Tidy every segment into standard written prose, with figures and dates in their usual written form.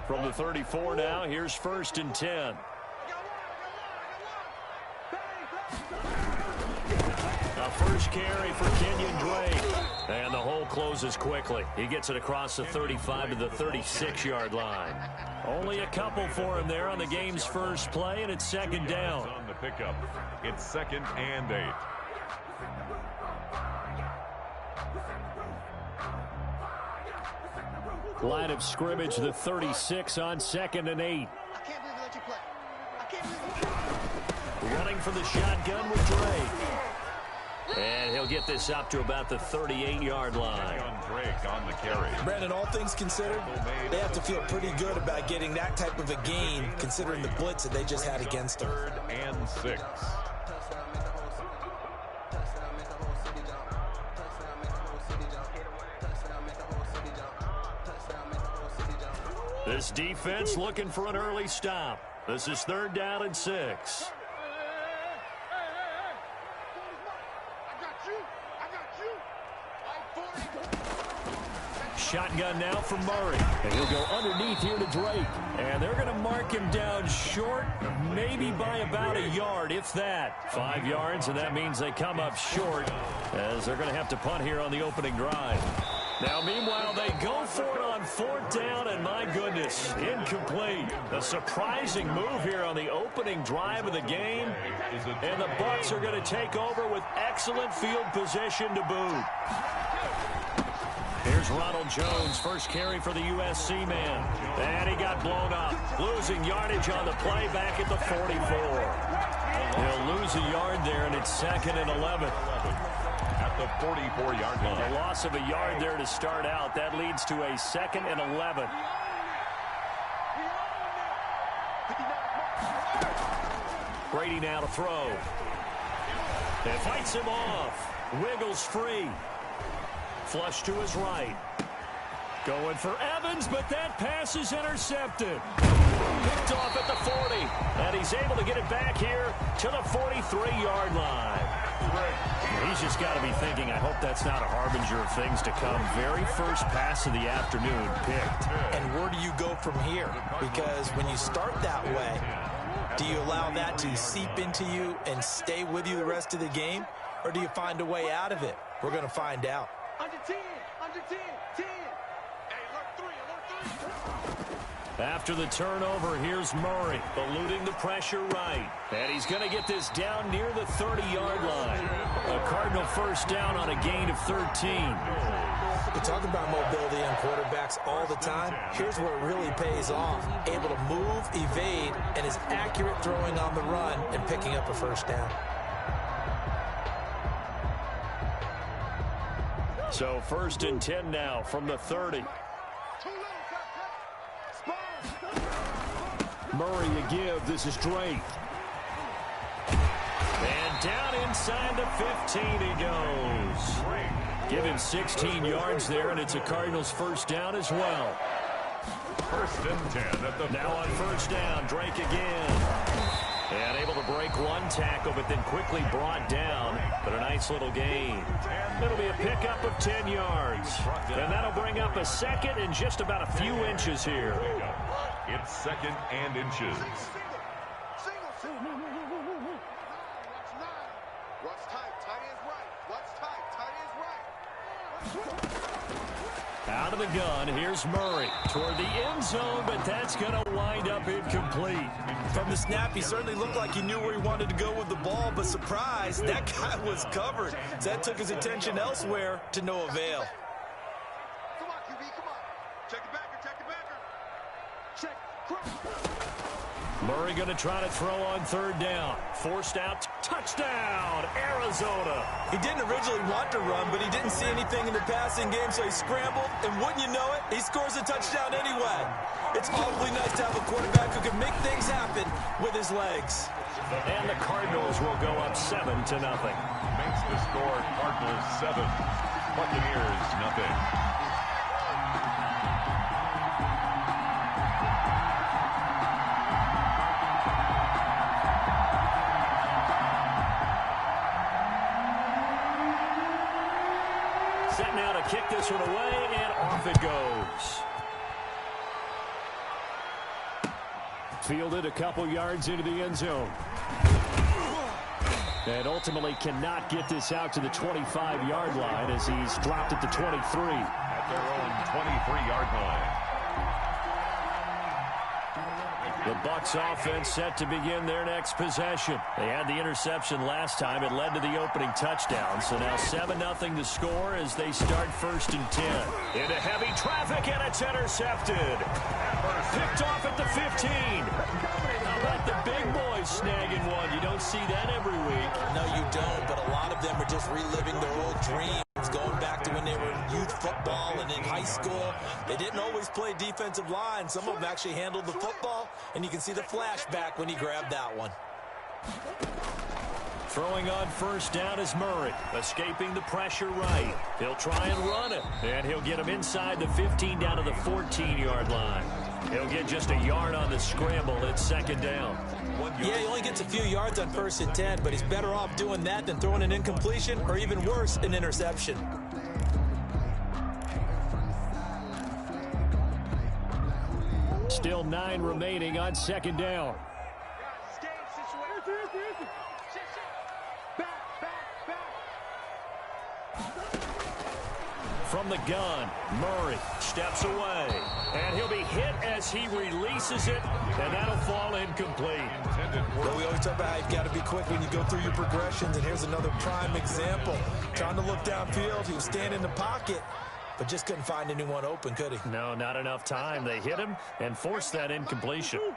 From the 34 now, here's 1st and 10. A first carry for Kenyon Drake. And the hole closes quickly. He gets it across the 35 to the 36-yard line. Only a couple for him there on the game's first play, and it's 2nd down. On the pickup, it's 2nd and 8. Line of scrimmage, the 36 on 2nd and 8. I can't believe they let you play. I can't believe it. Running for the shotgun with Drake. And he'll get this up to about the 38-yard line. Drake on the carry. Brandon, all things considered, they have to feel pretty good about getting that type of a gain, considering the blitz that they just had against them. 3rd and 6. This defense looking for an early stop. This is 3rd down and 6. Shotgun now for Murray. And he'll go underneath here to Drake. And they're going to mark him down short, maybe by about a yard, if that. 5 yards, and that means they come up short, as they're going to have to punt here on the opening drive. Now, meanwhile, they go for it on 4th down, and my goodness, incomplete. A surprising move here on the opening drive of the game, and the Bucs are going to take over with excellent field position to boot. Here's Ronald Jones, first carry for the USC man. And he got blown up, losing yardage on the play back at the 44. He'll lose a yard there, and it's 2nd and 11. At the 44-yard line. A loss of a yard there to start out. That leads to a 2nd and 11. Brady now to throw. And fights him off. Wiggles free. Flush to his right. Going for Evans, but that pass is intercepted. Picked off at the 40. And he's able to get it back here to the 43-yard line. He's just got to be thinking, I hope that's not a harbinger of things to come. Very first pass of the afternoon picked. And where do you go from here? Because when you start that way, do you allow that to seep into you and stay with you the rest of the game? Or do you find a way out of it? We're going to find out. Under 10, under 10, 10. Hey, alert 3. After the turnover, here's Murray, eluding the pressure right. And he's going to get this down near the 30-yard line. A Cardinal first down on a gain of 13. We talk about mobility in quarterbacks all the time. Here's where it really pays off. Able to move, evade, and is accurate throwing on the run and picking up a first down. So 1st and 10 now from the 30. Murray a give. This is Drake. And down inside the 15 he goes. Give him 16 yards there, and it's a Cardinals first down as well. 1st and 10 at the now on first down, Drake again. And able to break one tackle, but then quickly brought down. But a nice little gain. It'll be a pickup of 10 yards. And that'll bring up a 2nd and just about a few inches here. It's 2nd and inches. Out of the gun, here's Murray toward the end zone, but that's going to wind up incomplete. From the snap, he certainly looked like he knew where he wanted to go with the ball, but surprise, that guy was covered. So that took his attention elsewhere to no avail. Come on, QB, come on. Check the backer, check the backer. Check. Murray going to try to throw on 3rd down. Forced out. Touchdown, Arizona. He didn't originally want to run, but he didn't see anything in the passing game, so he scrambled, and wouldn't you know it, he scores a touchdown anyway. It's awfully nice to have a quarterback who can make things happen with his legs. And the Cardinals will go up 7-0. Makes the score Cardinals 7, Buccaneers nothing. Set now to kick this one away, and off it goes. Fielded a couple yards into the end zone. And ultimately cannot get this out to the 25-yard line as he's dropped at the 23. At their own 23-yard line. The Bucs offense set to begin their next possession. They had the interception last time. It led to the opening touchdown. So now 7-0 to score as they start 1st and 10. Into heavy traffic, and it's intercepted. Picked off at the 15. How about the big boys snagging one? You don't see that every week. No, you don't, but a lot of them are just reliving their old dreams, going back to when they were in youth football and in high school. They didn't always play defensive line. Some of them actually handled the football, and you can see the flashback when he grabbed that one. Throwing on 1st down is Murray, escaping the pressure right. He'll try and run it, and he'll get him inside the 15 down to the 14-yard line. He'll get just a yard on the scramble. It's 2nd down. Yeah, he only gets a few yards on 1st and 10, but he's better off doing that than throwing an incompletion or even worse, an interception. Still 9 remaining on 2nd down. From the gun, Murray steps away, and he'll be hit as he releases it, and that'll fall incomplete. But we always talk about how you've got to be quick when you go through your progressions, and here's another prime example. Trying to look downfield, he was standing in the pocket, but just couldn't find anyone open, could he? No, not enough time. They hit him and forced that incompletion. Here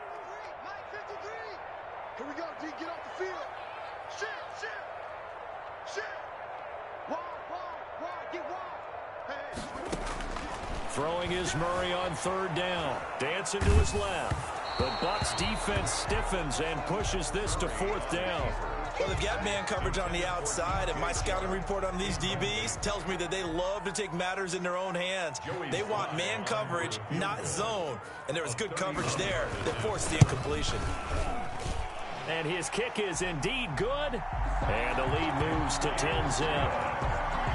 we go, D. Get off the field. Shit. Wide, get wide. Throwing is Murray on 3rd down. Dancing to his left. The Bucs defense stiffens and pushes this to 4th down. Well, they've got man coverage on the outside, and my scouting report on these DBs tells me that they love to take matters in their own hands. They want man coverage, not zone. And there was good coverage there that forced the incompletion. And his kick is indeed good. And the lead moves to 10-zip.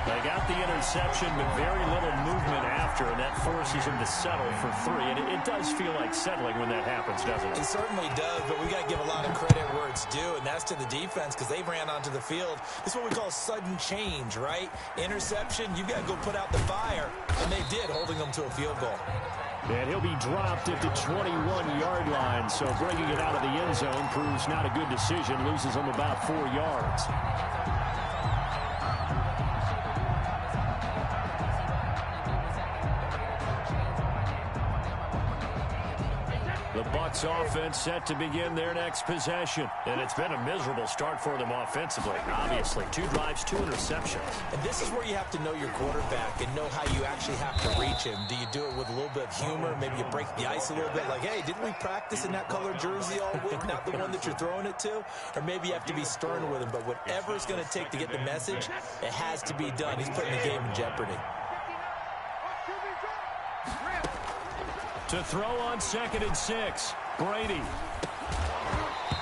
They got the interception, but very little movement after, and that forces him to settle for 3. And it does feel like settling when that happens, doesn't it? It certainly does, but we got to give a lot of credit where it's due, and that's to the defense because they ran onto the field. This is what we call sudden change, right? Interception, you got to go put out the fire, and they did, holding them to a field goal. And he'll be dropped at the 21-yard line, so bringing it out of the end zone proves not a good decision, loses him about 4 yards. The Bucs offense set to begin their next possession. And it's been a miserable start for them offensively. Obviously, 2 drives, 2 interceptions. And this is where you have to know your quarterback and know how you actually have to reach him. Do you do it with a little bit of humor? Maybe you break the ice a little bit like, hey, didn't we practice in that color jersey all week? Not the one that you're throwing it to? Or maybe you have to be stern with him. But whatever it's going to take to get the message, it has to be done. He's putting the game in jeopardy. To throw on 2nd and 6, Brady.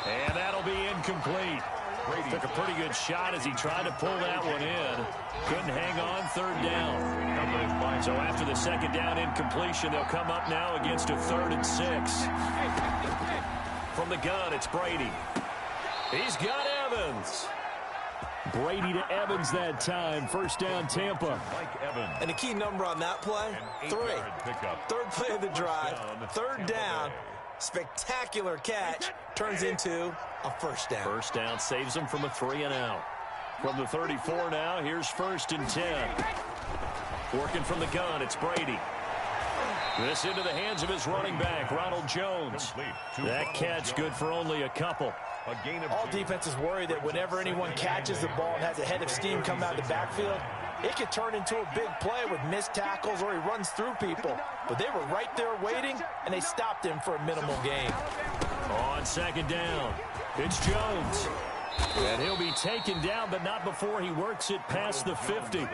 And that'll be incomplete. Brady took a pretty good shot as he tried to pull that one in. Couldn't hang on 3rd down. So after the 2nd down incompletion, they'll come up now against a 3rd and 6. From the gun, it's Brady. He's got Evans. Brady to Evans that time. 1st down, Tampa. Mike Evans. And the key number on that play, 3. 3rd play of the drive, 3rd down. Spectacular catch turns into a 1st down. 1st down saves them from a 3 and out. From the 34 now, here's 1st and 10. Working from the gun, it's Brady. This into the hands of his running back, Ronald Jones. That catch good for only a couple. All defenses worry that whenever anyone catches the ball and has a head of steam coming out of the backfield, it could turn into a big play with missed tackles or he runs through people. But they were right there waiting, and they stopped him for a minimal gain. On 2nd down, it's Jones. And he'll be taken down, but not before he works it past the 50.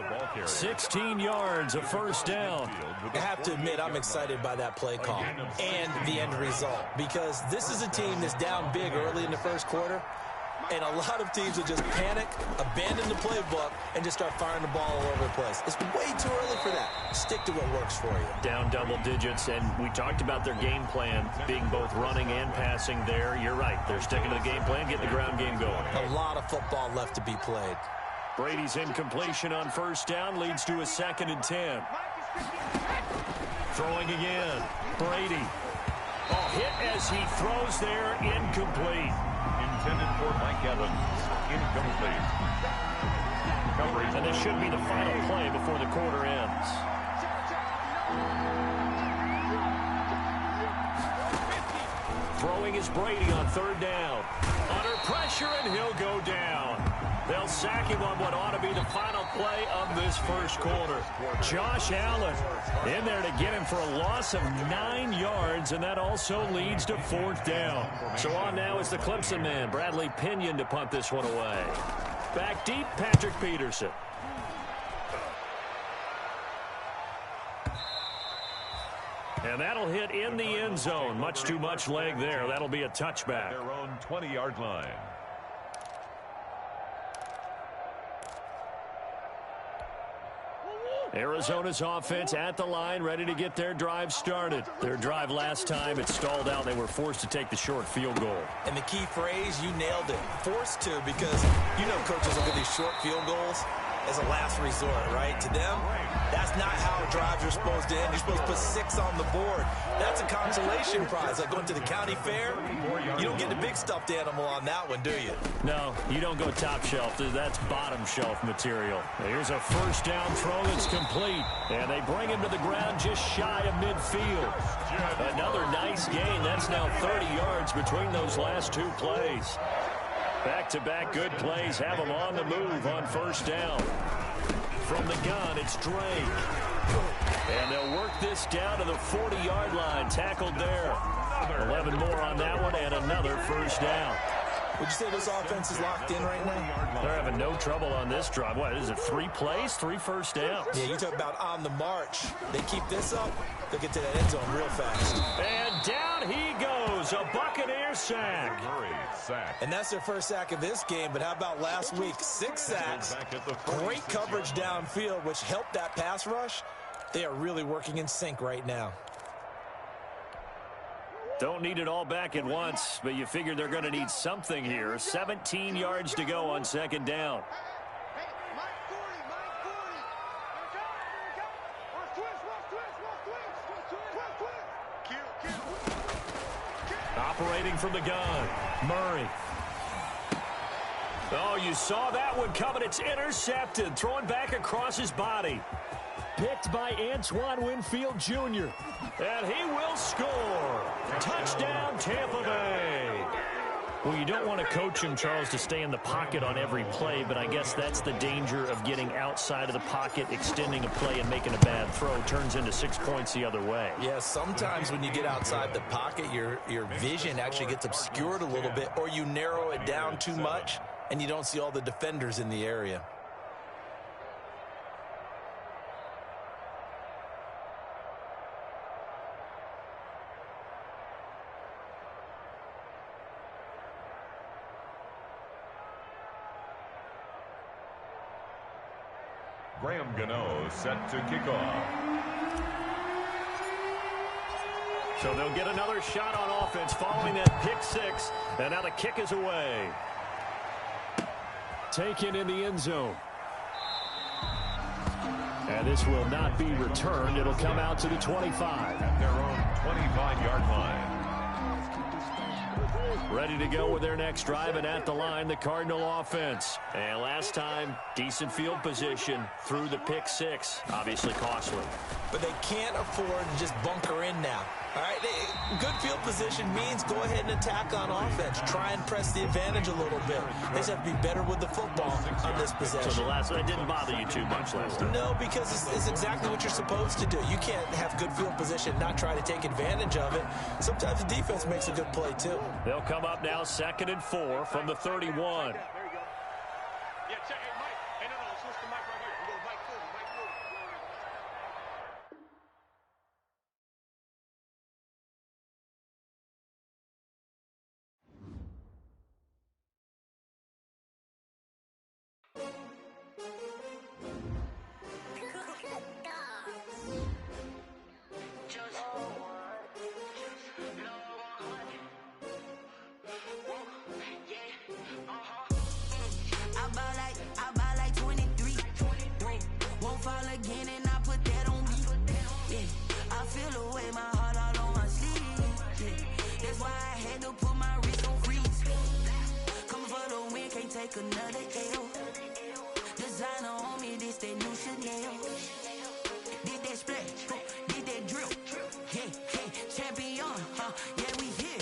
16 yards, a 1st down. I have to admit, I'm excited by that play call and the end result, because this is a team that's down big early in the 1st quarter. And a lot of teams will just panic, abandon the playbook, and just start firing the ball all over the place. It's way too early for that. Stick to what works for you. Down double digits, and we talked about their game plan being both running and passing there. You're right. They're sticking to the game plan, getting the ground game going. A lot of football left to be played. Brady's incompletion on first down leads to a 2nd and 10. Throwing again. Brady. Oh, hit as he throws there, incomplete. Intended for Mike Evans. Incomplete. Coverage. And this should be the final play before the quarter ends. Throwing is Brady on 3rd down. Under pressure, and he'll go down. They'll sack him on what ought to be the final play of this first quarter. Josh Allen in there to get him for a loss of 9 yards, and that also leads to 4th down. So on now is the Clemson man, Bradley Pinion, to punt this one away. Back deep, Patrick Peterson. And that'll hit in the end zone. Much too much leg there. That'll be a touchback. Their own 20-yard line. Arizona's offense at the line, ready to get their drive started. Their drive last time, it stalled out. They were forced to take the short field goal. And the key phrase, you nailed it. Forced to, because you know coaches look at these short field goals as a last resort, right? To them, that's not how drives are supposed to end. You're supposed to put 6 on the board. That's a consolation prize. Like going to the county fair, you don't get the big stuffed animal on that one, do you? No, you don't go top shelf. That's bottom shelf material. Here's a first down throw that's complete. And they bring him to the ground just shy of midfield. Another nice gain. That's now 30 yards between those last 2 plays. Back-to-back good plays have them on the move on first down. From the gun, it's Drake. And they'll work this down to the 40-yard line. Tackled there. 11 more on that one, and another first down. Would you say this offense is locked in right now? They're having no trouble on this drive. What, is it 3 plays, 3 first downs? Yeah, you talk about on the march. They keep this up, they'll get to that end zone real fast. And down he goes, a Buccaneer sack. And that's their first sack of this game, but how about last week? 6 sacks, great coverage downfield, which helped that pass rush. They are really working in sync right now. Don't need it all back at once, but you figure they're going to need something here. 17 yards to go on second down. Operating from the gun, Murray. Oh, you saw that one coming. It's intercepted, thrown back across his body. Picked by Antoine Winfield Jr. And he will score. Touchdown, Tampa Bay. Well, you don't want to coach him, Charles, to stay in the pocket on every play, but I guess that's the danger of getting outside of the pocket, extending a play, and making a bad throw. Turns into 6 points the other way. Yeah, sometimes when you get outside the pocket, your vision actually gets obscured a little bit, or you narrow it down too much, and you don't see all the defenders in the area. Graham Gano set to kick off. So they'll get another shot on offense following that pick 6. And now the kick is away. Taken in the end zone. And this will not be returned. It'll come out to the 25. At their own 25-yard line. Ready to go with their next drive, and at the line, the Cardinal offense. And last time, decent field position through the pick 6. Obviously costly. But they can't afford to just bunker in now. All right, good field position means go ahead and attack on offense. Try and press the advantage a little bit. They just have to be better with the football on this possession. So the last one didn't bother you too much last time? No, because it's exactly what you're supposed to do. You can't have good field position and not try to take advantage of it. Sometimes the defense makes a good play, too. They'll come up now 2nd and 4 from the 31. feel the way my heart all on my sleeve. Yeah. That's why I had to put my wrist on freeze. Coming for the win, can't take another L. Designer on me, this that new Chanel. Did that splash, did that drill. Yeah, champion, yeah, we here.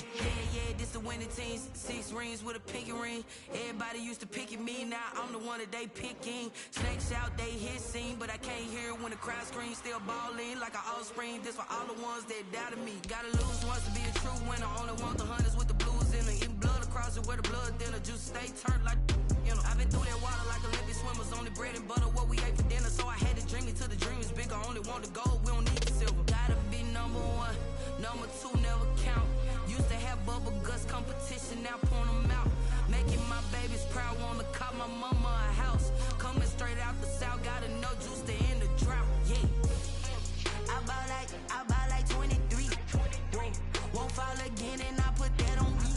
Yeah, this the winning team. 6 rings with a pinky ring. Everybody used to pick at me, now I'm the one that they picking. Snakes out, they hit scene, but I can't hear it when the crowd screams. Still balling like an offspring. This for all the ones that doubted me. Gotta lose once to be a true winner. Only want the hunters with the blues in it. Eating blood across it where the blood thinner. Juice stay turned like, you know. I've been through that water like Olympic swimmers. Only bread and butter, what we ate for dinner. So I had to dream it till the dream is bigger. Only want the gold, we don't need the silver. Gotta be number 1, number 2 never count. Used to have bubble guts competition, now point them out. Making my babies proud, wanna cop my mama a house. Coming straight out the south, gotta know juice to end the drought. Yeah, I buy like 23. Won't fall again, and I put that on me.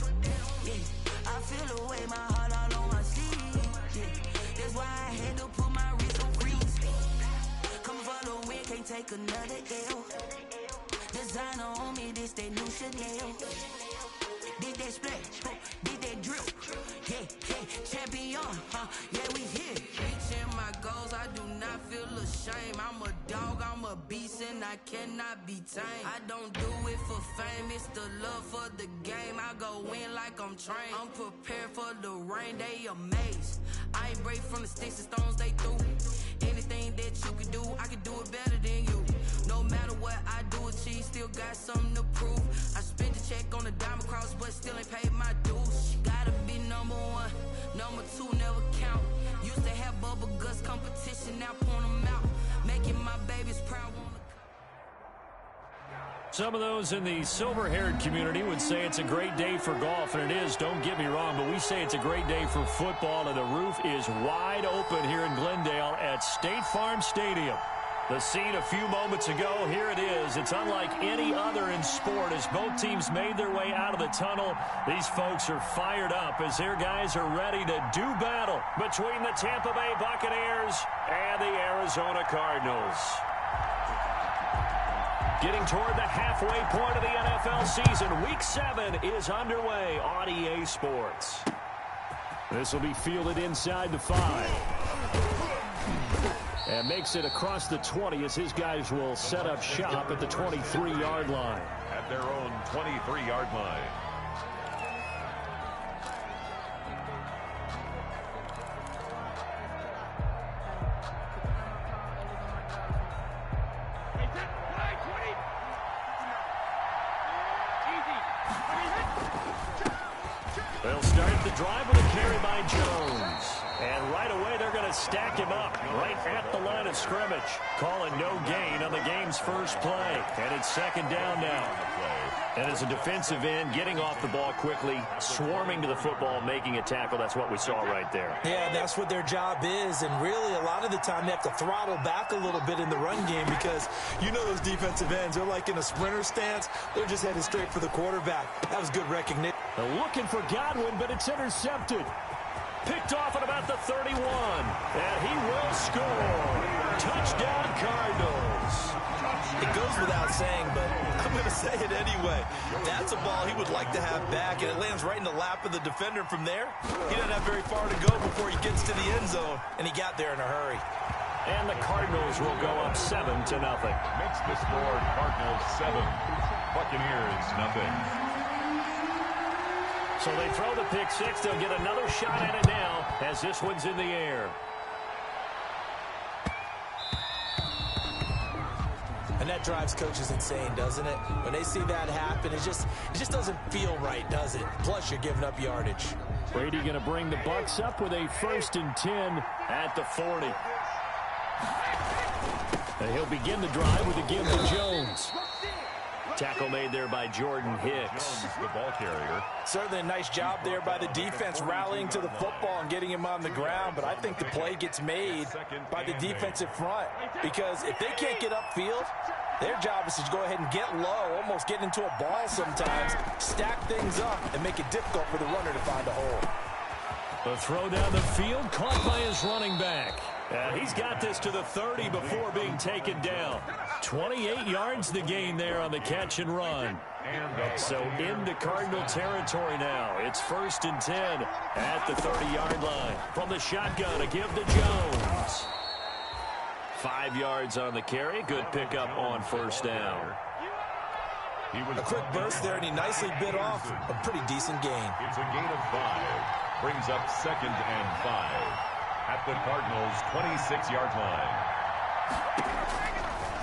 Yeah, I feel the way my heart all on my sleeve. Yeah, that's why I had to put my wrist on freeze. Coming for the win, can't take another L. Designer on me, this that new Chanel. Did that splash, did that drill. Yeah, champion, yeah, we here. Reaching my goals, I do not feel ashamed. I'm a dog, I'm a beast, and I cannot be tamed. I don't do it for fame, it's the love for the game. I go in like I'm trained. I'm prepared for the rain, they amazed. I ain't break from the sticks and stones they threw. Anything that you can do, I can do it better than you. No matter what I do, achieve, still got something to prove. I spent the check on the diamond cross, but still ain't paid my dues. Gotta be number 1, number 2 never count. Used to have bubble guts competition, now point them out. Making my babies proud. Some of those in the silver-haired community would say it's a great day for golf, and it is, don't get me wrong, but we say it's a great day for football, and the roof is wide open here in Glendale at State Farm Stadium. The scene a few moments ago, here it is. It's unlike any other in sport as both teams made their way out of the tunnel. These folks are fired up as their guys are ready to do battle between the Tampa Bay Buccaneers and the Arizona Cardinals. Getting toward the halfway point of the NFL season, Week 7 is underway on EA Sports. This will be fielded inside the 5. And makes it across the 20 as his guys will set up shop at the 23-yard line. At their own 23-yard line. They'll start the drive with a carry by Jones. And right away, they're going to stack him up right at the line of scrimmage. Calling no gain on the game's first play. And it's second down now. And as a defensive end, getting off the ball quickly, swarming to the football, making a tackle, that's what we saw right there. Yeah, that's what their job is. And really, a lot of the time, they have to throttle back a little bit in the run game because you know those defensive ends, they're like in a sprinter stance. They're just headed straight for the quarterback. That was good recognition. They're looking for Godwin, but it's intercepted. Picked off at about the 31. And he will score. Touchdown, Cardinals. It goes without saying, but I'm going to say it anyway. That's a ball he would like to have back, and it lands right in the lap of the defender from there. He doesn't have very far to go before he gets to the end zone, and he got there in a hurry. And the Cardinals will go up 7-0. Makes the score Cardinals 7, Buccaneers nothing. So they throw the pick six. They'll get another shot at it now as this one's in the air. And that drives coaches insane, doesn't it? When they see that happen, it just doesn't feel right, does it? Plus, you're giving up yardage. Brady going to bring the Bucs up with a 1st and 10 at the 40. And he'll begin the drive with a give to Jones. Tackle made there by Jordan Hicks. The ball carrier. Certainly a nice job there by the defense rallying to the football and getting him on the ground, but I think the play gets made by the defensive front because if they can't get upfield, their job is to go ahead and get low, almost get into a ball sometimes, stack things up, and make it difficult for the runner to find a hole. The throw down the field caught by his running back. And he's got this to the 30 before being taken down. 28 yards the gain there on the catch and run. So into Cardinal territory now. It's 1st and 10 at the 30-yard line. From the shotgun, a give to Jones. 5 yards on the carry. Good pickup on 1st down. A quick burst there, and he nicely bit off a pretty decent gain. It's a gain of 5. Brings up 2nd and 5 at the Cardinals' 26-yard line.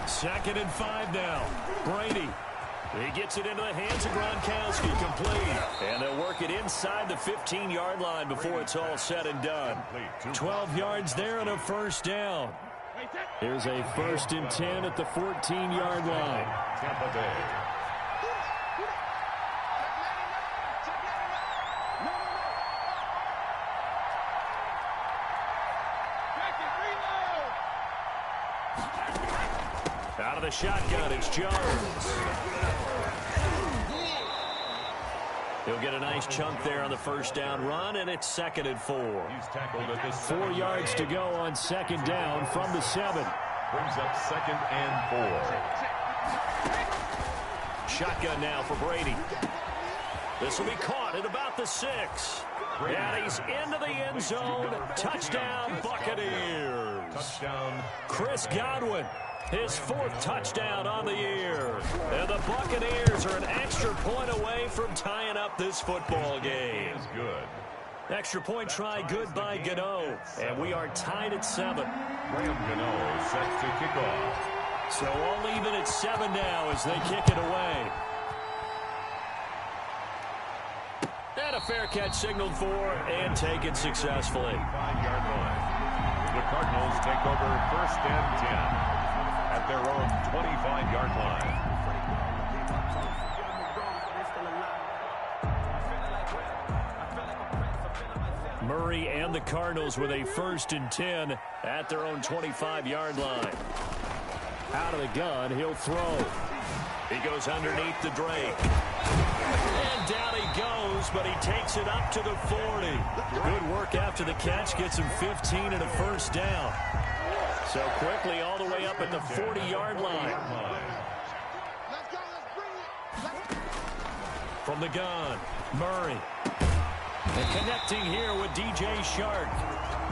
2nd and 5 now. Brady. He gets it into the hands of Gronkowski, complete. And they'll work it inside the 15-yard line before it's all said and done. 12 yards there and a 1st down. Here's a 1st and 10 at the 14-yard line. Tampa Bay. Out of the shotgun, it's Jones. He'll get a nice chunk there on the 1st down run, and it's 2nd and 4. He's tackled at the 4 yards to go on 2nd down from the 7. Brings up 2nd and 4. Shotgun now for Brady. This will be caught at about the 6. And he's into the end zone. Touchdown, Buccaneers. Touchdown. Chris Godwin. His 4th touchdown on the year. And the Buccaneers are an extra point away from tying up this football game. Is good. Extra point try good by Gano. And we are tied at 7. Graham Gano set to kick off. So all even at 7 now as they kick it away. And a fair catch signaled for and taken successfully. 5-yard line. The Cardinals take over 1st and 10. At their own 25-yard line. Murray and the Cardinals with a 1st and 10 at their own 25-yard line. Out of the gun, he'll throw. He goes underneath the Drake. And down he goes, but he takes it up to the 40. Good work after the catch, gets him 15 and a 1st down. So quickly all the way up at the 40-yard line. From the gun, Murray. And connecting here with DJ Shark.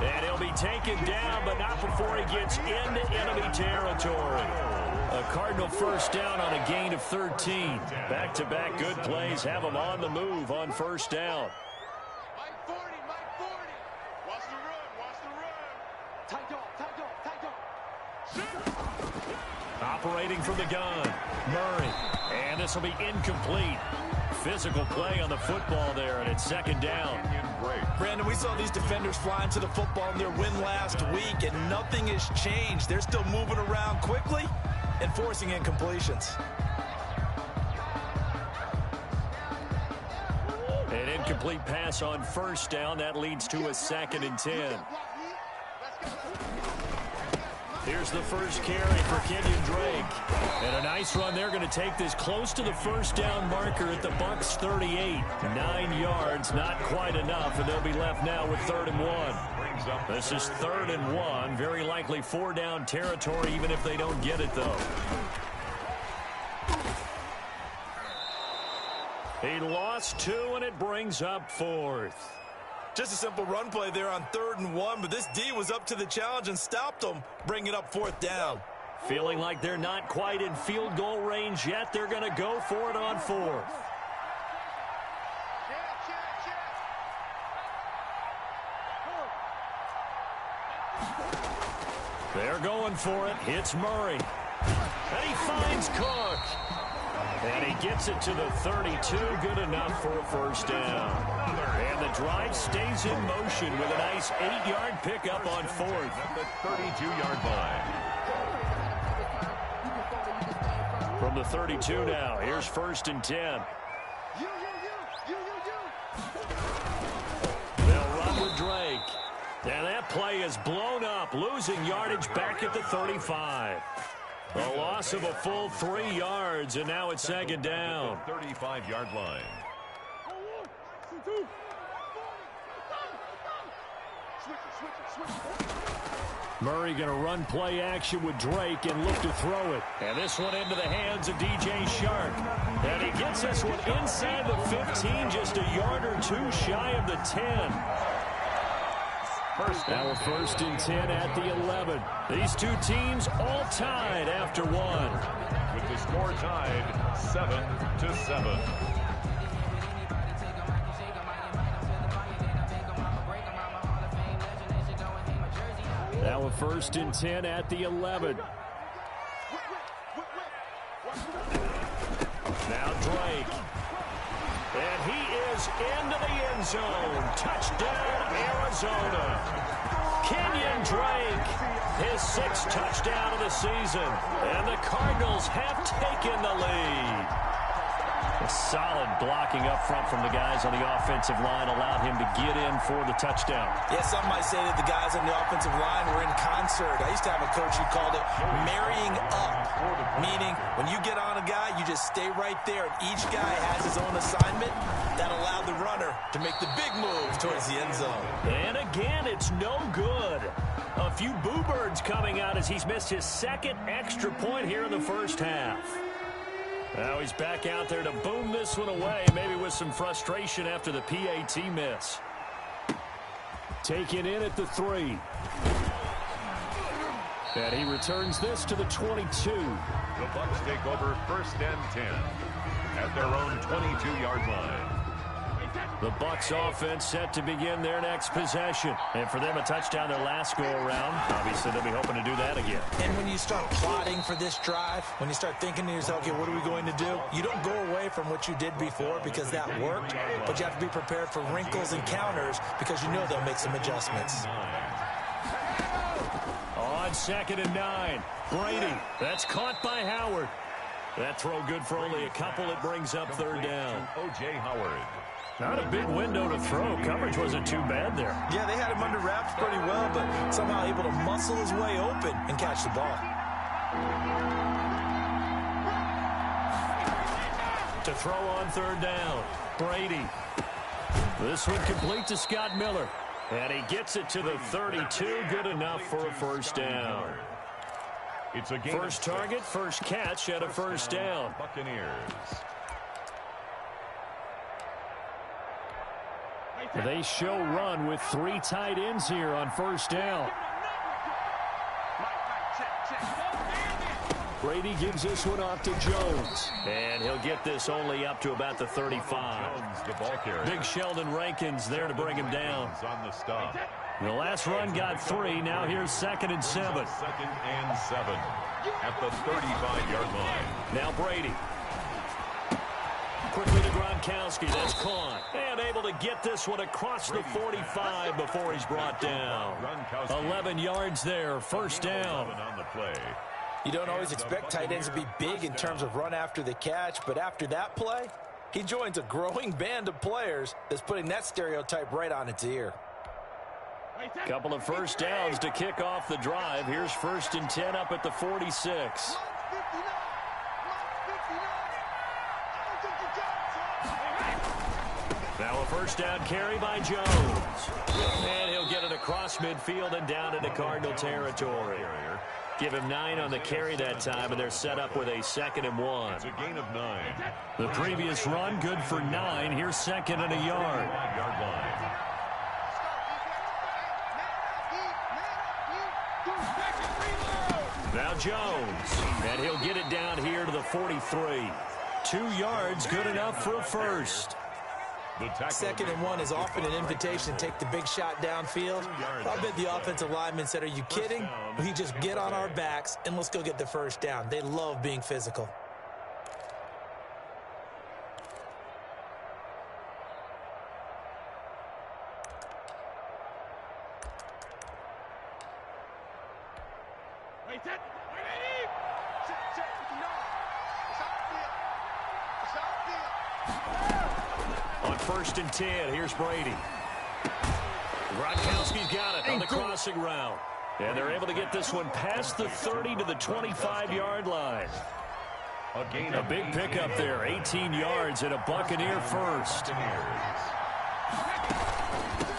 And he'll be taken down, but not before he gets into enemy territory. A Cardinal 1st down on a gain of 13. Back-to-back good plays have him on the move on 1st down. Mike 40, Mike 40. Watch the run, watch the run. Tight dog, tight dog, tight dog. Operating from the gun, Murray. And this will be incomplete. Physical play on the football there, and it's 2nd down. Brandon, we saw these defenders flying to the football in their win last week, and nothing has changed. They're still moving around quickly and forcing incompletions. An incomplete pass on 1st down. That leads to a 2nd and 10. Here's the first carry for Kenyon Drake. And a nice run. They're going to take this close to the 1st down marker at the Bucs 38. 9 yards, not quite enough, and they'll be left now with 3rd and 1. This is 3rd and 1. Very likely 4 down territory, even if they don't get it, though. He lost 2, and it brings up 4th. Just a simple run play there on 3rd and 1, but this D was up to the challenge and stopped them, bringing up 4th down. Feeling like they're not quite in field goal range yet. They're going to go for it on 4th. They're going for it. Hits Murray. And he finds Cook. And he gets it to the 32. Good enough for a 1st down. And the drive stays in motion with a nice 8-yard pickup on 4th. At the 32-yard line. From the 32 now, here's 1st and 10. They'll run with Drake. And that play is blown up, losing yardage back at the 35. A loss of a full 3 yards, and now it's 2nd down. 35-yard line. Murray going to run play action with Drake and look to throw it. And this one into the hands of DJ Shark. And he gets this one inside the 15, just a yard or two shy of the 10. Now a 1st and 10 at the 11. These two teams all tied after one. With the score tied 7-7. Now a 1st and 10 at the 11. Now Drake. And he is into the end zone. Touchdown, Arizona. Kenyon Drake, his 6th touchdown of the season. And the Cardinals have taken the lead. A solid blocking up front from the guys on the offensive line allowed him to get in for the touchdown. Yeah, some might say that the guys on the offensive line were in concert. I used to have a coach who called it marrying up, meaning when you get on a guy, you just stay right there. And each guy has his own assignment that allowed the runner to make the big move towards the end zone. And again, it's no good. A few boo birds coming out as he's missed his 2nd extra point here in the first half. Now he's back out there to boom this one away, maybe with some frustration after the PAT miss. Taken in at the 3. And he returns this to the 22. The Bucs take over 1st and 10 at their own 22-yard line. The Bucs offense set to begin their next possession. And for them, a touchdown their last go-around. Obviously, they'll be hoping to do that again. And when you start plotting for this drive, when you start thinking to yourself, okay, what are we going to do? You don't go away from what you did before because that worked, but you have to be prepared for wrinkles and counters because you know they'll make some adjustments. On 2nd and 9, Brady. That's caught by Howard. That throw good for only a couple. It brings up 3rd down. O.J. Howard. Not a big window to throw. Coverage wasn't too bad there. Yeah, they had him under wraps pretty well, but somehow able to muscle his way open and catch the ball. To throw on 3rd down, Brady. This one complete to Scott Miller. And he gets it to the 32. Good enough for a 1st down. It's a game. First target, first catch at a 1st down. Buccaneers. They show run with 3 tight ends here on 1st down. Brady gives this one off to Jones. And he'll get this only up to about the 35. Jones, the ball carrier. Big Sheldon Rankins there to bring him down. On the stop. The last run got 3. Now here's 2nd and 7. 2nd and 7 at the 35-yard line. Now Brady. Quickly to Gronkowski. That's caught. And able to get this one across the 45 before he's brought down. 11 yards there. 1st down. On the play. You don't always expect tight ends to be big in terms of run after the catch, but after that play, he joins a growing band of players that's putting that stereotype right on its ear. Couple of 1st downs to kick off the drive. Here's 1st and 10 up at the 46. Now a 1st down carry by Jones. And he'll get it across midfield and down into Cardinal territory. Give him 9 on the carry that time, and they're set up with a 2nd and 1. It's a gain of 9. The previous run good for 9. Here's 2nd and a yard. Yard line. Now Jones, and he'll get it down here to the 43. 2 yards, good enough for a 1st. 2nd and 1 is often an invitation to take the big shot downfield. I bet the offensive lineman said, are you kidding? We just get on our backs and let's go get the 1st down. They love being physical. On 1st and 10, here's Brady. Gronkowski's got it on the crossing route. And they're able to get this one past the 30 to the 25-yard line. A big pickup there, 18 yards and a Buccaneer 1st.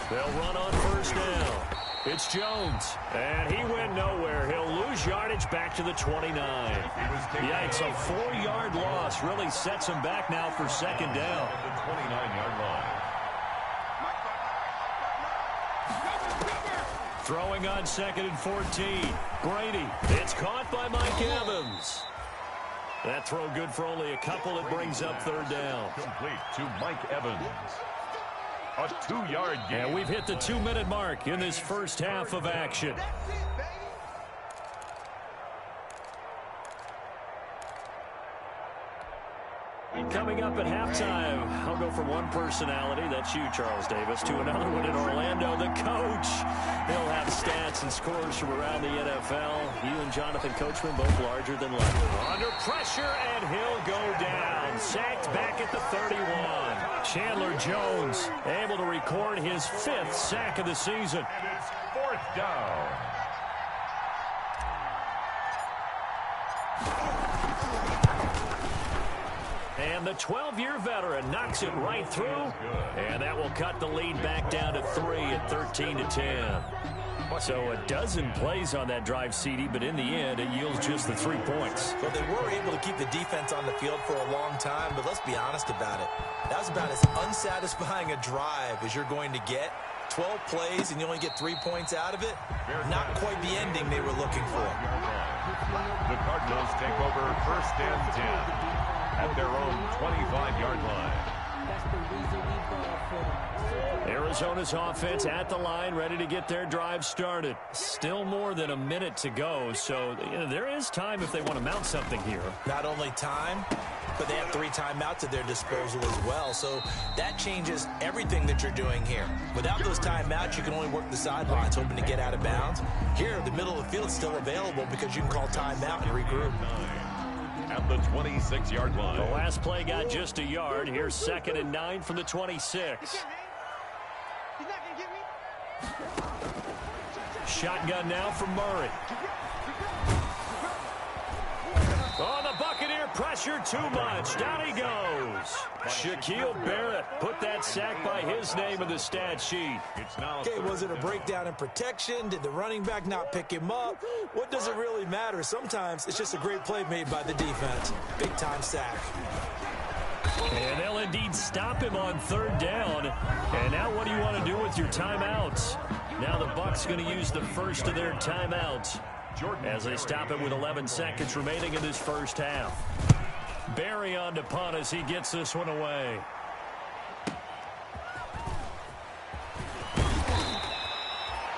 They'll run on 1st down. It's Jones, and he went nowhere. He'll lose yardage back to the 29. Yikes, a 4-yard loss really sets him back now for second down. The 29-yard line. Throwing on 2nd and 14. Brady. It's caught by Mike Evans. That throw good for only a couple. It brings up 3rd down. Complete to Mike Evans. A 2-yard gain. And we've hit the 2-minute mark in this first half of action. Coming up at halftime, I'll go from one personality, that's you, Charles Davis, to another one in Orlando, the coach. He'll have stats and scores from around the NFL. You and Jonathan Coachman both larger than life. Under pressure, and he'll go down. Sacked back at the 31. Chandler Jones able to record his 5th sack of the season. And it's 4th down. And the 12-year veteran knocks it right through, and that will cut the lead back down to 3 at 13-10. So a dozen plays on that drive, CD, but in the end, it yields just the 3 points. Well, they were able to keep the defense on the field for a long time, but let's be honest about it. That was about as unsatisfying a drive as you're going to get. 12 plays, and you only get 3 points out of it. Not quite the ending they were looking for. The Cardinals take over 1st and 10. At their own 25-yard line. Arizona's offense at the line, ready to get their drive started. Still more than a minute to go, so there is time if they want to mount something here. Not only time, but they have 3 timeouts at their disposal as well, so that changes everything that you're doing here. Without those timeouts, you can only work the sidelines, hoping to get out of bounds. Here, the middle of the field is still available because you can call timeout and regroup. At the 26-yard line. The last play got just a yard. Here's 2nd and 9 from the 26. Shotgun now from Murray. Oh, the Buccaneer pressure too much. Down he goes. Shaquille Barrett put that sack by his name in the stat sheet. Okay, was it a breakdown in protection? Did the running back not pick him up? What does it really matter? Sometimes it's just a great play made by the defense. Big-time sack. And they'll indeed stop him on 3rd down. And now what do you want to do with your timeouts? Now the Bucs going to use the first of their timeouts as they stop him with 11 seconds remaining in this first half. Barry on to punt as he gets this one away.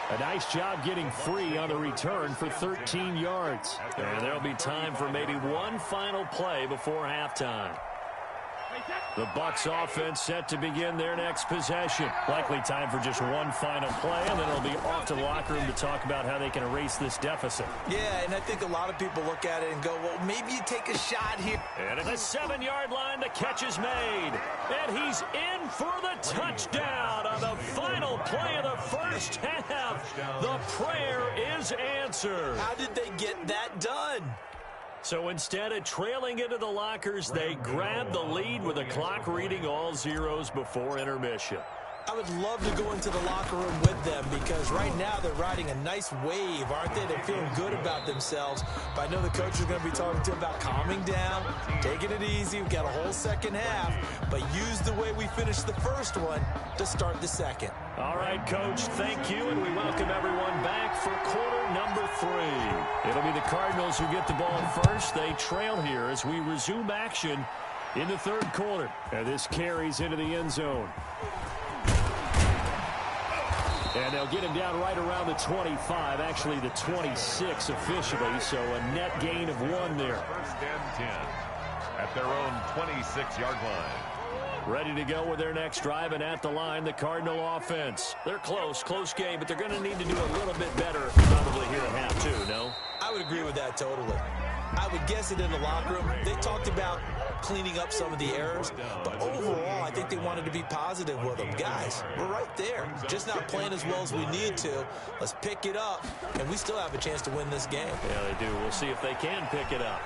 A nice job getting free on the return for 13 yards. And there'll be time for maybe one final play before halftime. The Bucs offense set to begin their next possession. Likely time for just one final play, and then it'll be off to the locker room to talk about how they can erase this deficit. Yeah, and I think a lot of people look at it and go, well, maybe you take a shot here. And at the 7-yard line, the catch is made. And he's in for the touchdown on the final play of the first half. The prayer is answered. How did they get that done? So instead of trailing into the lockers, they grab the lead with the clock reading all zeros before intermission. I would love to go into the locker room with them because right now they're riding a nice wave, aren't they? They're feeling good about themselves. But I know the coach is going to be talking to them about calming down, taking it easy. We've got a whole second half, but use the way we finished the first one to start the second. All right, Coach, thank you, and we welcome everyone back for quarter number 3. It'll be the Cardinals who get the ball first. They trail here as we resume action in the 3rd quarter. And this carries into the end zone. And they'll get him down right around the 25, actually the 26 officially, so a net gain of 1 there. 1st and 10 at their own 26-yard line. Ready to go with their next drive, and at the line, the Cardinal offense. They're close game, but they're going to need to do a little bit better probably here at half 2, no? I would agree with that totally. I would guess it in the locker room. They talked about cleaning up some of the errors, but overall, I think they wanted to be positive with them. Guys, we're right there. Just not playing as well as we need to. Let's pick it up, and we still have a chance to win this game. Yeah, they do. We'll see if they can pick it up.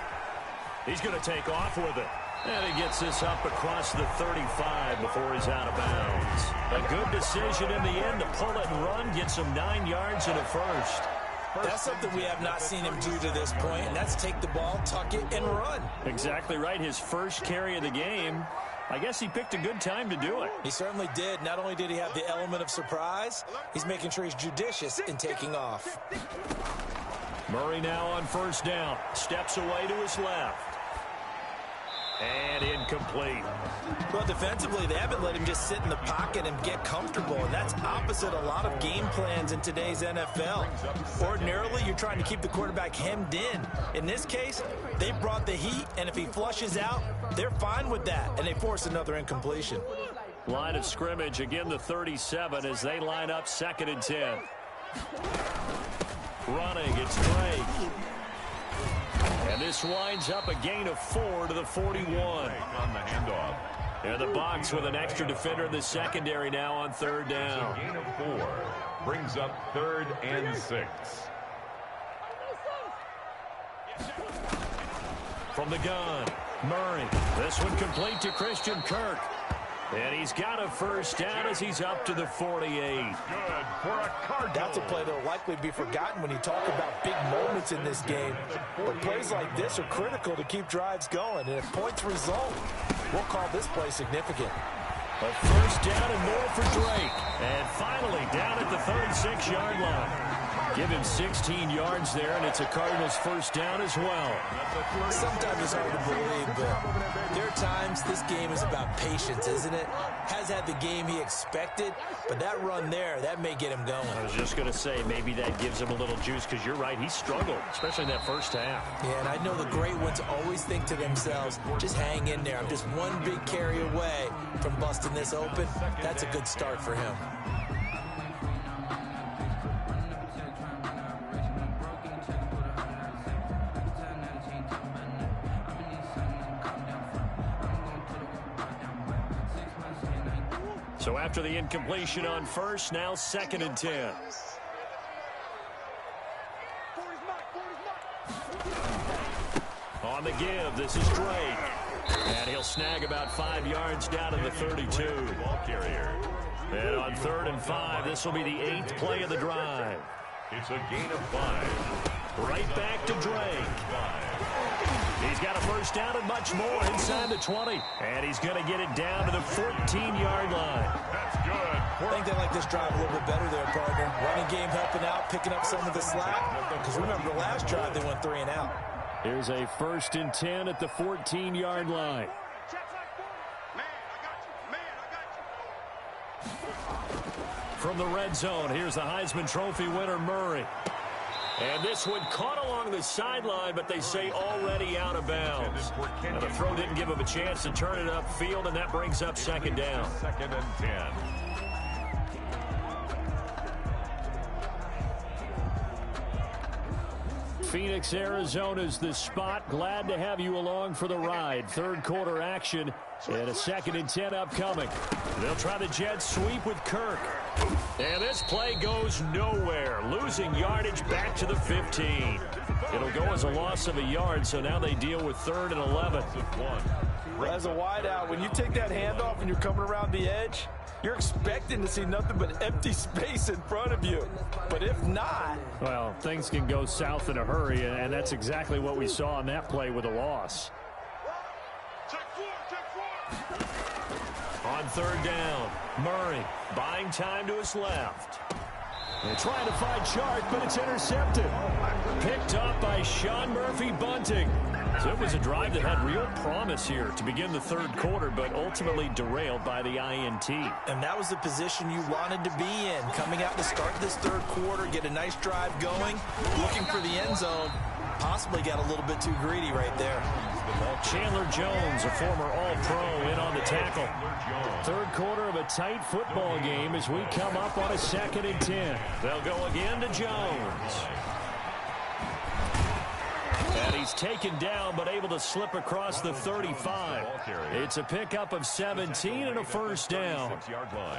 He's going to take off with it. And he gets this up across the 35 before he's out of bounds. A good decision in the end to pull it and run, gets him 9 yards and a first. That's something we have not seen him do to this point, and that's take the ball, tuck it, and run. Exactly right. His first carry of the game. I guess he picked a good time to do it. He certainly did. Not only did he have the element of surprise, he's making sure he's judicious in taking off. Murray now on first down. Steps away to his left. And incomplete. Well, defensively, they haven't let him just sit in the pocket and get comfortable, and that's opposite a lot of game plans in today's NFL. Ordinarily, you're trying to keep the quarterback hemmed in. In this case, they brought the heat, and if he flushes out, they're fine with that, and they force another incompletion. Line of scrimmage, again the 37 as they line up 2nd and 10. Running, it's Drake. And this winds up a gain of 4 to the 41. On the handoff. And the box with an extra defender in the secondary now on 3rd down. Gain of 4 brings up 3rd and 6. From the gun, Murray. This one complete to Christian Kirk. And he's got a first down as he's up to the 48. Good for a Cardinal. That's a play that will likely be forgotten when you talk about big moments in this game. But plays like this are critical to keep drives going. And if points result, we'll call this play significant. A first down and more for Drake. And finally down at the 36-yard line. Give him 16 yards there, and it's a Cardinals first down as well. Sometimes it's hard to believe, but there are times this game is about patience, isn't it? Has had the game he expected, but that run there, that may get him going. I was just going to say, maybe that gives him a little juice, because you're right, he struggled, especially in that first half. Yeah, and I know the great ones always think to themselves, just hang in there. I'm just one big carry away from busting this open. That's a good start for him. So after the incompletion on first, now 2nd and 10. On the give, this is Drake. And he'll snag about 5 yards down to the 32. Ball carrier. And on 3rd and 5, this will be the 8th play of the drive. It's a gain of 5. Right back to Drake. He's got a first down and much more inside the 20. And he's going to get it down to the 14-yard line. That's good. I think they like this drive a little bit better there, partner. Running game helping out, picking up some of the slack. Because remember, the last drive, they went 3 and out. Here's a 1st and 10 at the 14-yard line. From the red zone, here's the Heisman Trophy winner, Murray. And this one caught along the sideline, but they say already out of bounds. Now the throw didn't give him a chance to turn it upfield, and that brings up 2nd down. 2nd and 10. Phoenix, Arizona's the spot. Glad to have you along for the ride. 3rd quarter action and a 2nd and 10 upcoming. They'll try the jet sweep with Kirk. And this play goes nowhere. Losing yardage back to the 15. It'll go as a loss of a yard, so now they deal with 3rd and 11. As a wideout, when you take that handoff and you're coming around the edge, you're expecting to see nothing but empty space in front of you. But if not... Well, things can go south in a hurry, and that's exactly what we saw on that play with a loss. On 3rd down, Murray buying time to his left. They're trying to find Chark, but it's intercepted. Picked up by Sean Murphy-Bunting. So it was a drive that had real promise here to begin the 3rd quarter, but ultimately derailed by the INT. And that was the position you wanted to be in. Coming out to start this 3rd quarter, get a nice drive going, looking for the end zone. Possibly got a little bit too greedy right there. Chandler Jones, a former All-Pro, in on the tackle. 3rd quarter of a tight football game as we come up on a 2nd and 10. They'll go again to Jones. And he's taken down, but able to slip across the 35. It's a pickup of 17 and a first down.